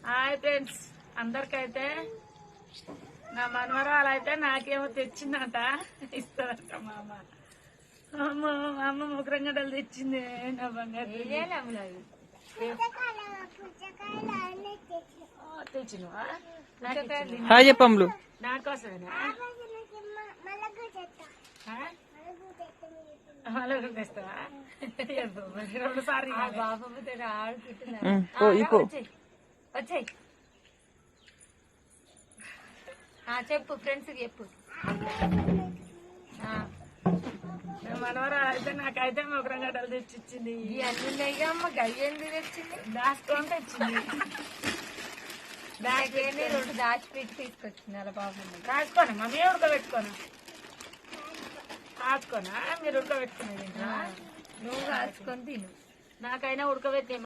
Hi friends, అందరికైతే నా మనవరాలు అయితే నాకేమో తెచ్చిందంట, ఇస్తుందంట మా అమ్మ. మా అమ్మ ముగ్గురంగడలు తెచ్చింది. నా బంగారు తెచ్చినవా? హాయ్ చెప్పమ్లు. నా కోసమేనా? మళ్ళీ తెస్తావా? 2 సార్లు వచ్చాయి. చెప్పు ఫ్రెండ్స్ చెప్పు. మనవరాలు అయితే నాకైతే ముగ్గురంగడలు తెచ్చిచ్చింది. అన్ని అమ్మ గయ్యంది తెచ్చింది, దాచుకొని తెచ్చింది. దాచిపోయి 2 దాచిపెట్టి తీసుకొచ్చింది. అలా పాపం కాసుకోనా మమ్మీ? ఉడకబెట్టుకోనా? కాసుకోనా? మీరు ఉడకబెట్టుకునేది నువ్వు కాసుకొని తిను. నాకైనా ఉడకబెట్టి